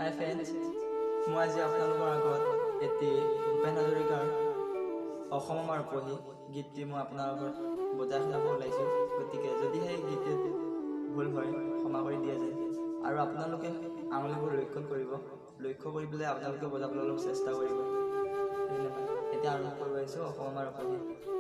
হাই friends, মই আজি আপোনালোকৰ আগত এটি ভূপেন হাজৰিকাৰ অসম আমাৰ ৰূপহী গীতটি মই আপোনাৰ আগত বজাই শুনাব ওলাইছোঁ। গতিকে যদিহে এই গীতটিত ভুল হয় ক্ষমা কৰি দিয়া যায় আৰু আপোনালোকে আঙুলিবোৰ লক্ষ্য কৰি পেলাই আপোনালোকে বজাবলৈ অলপ চেষ্টা কৰিব। ধন্যবাদ। এতিয়া আৰম্ভ কৰিব আহিছোঁ অসম আমাৰ ৰূপহী।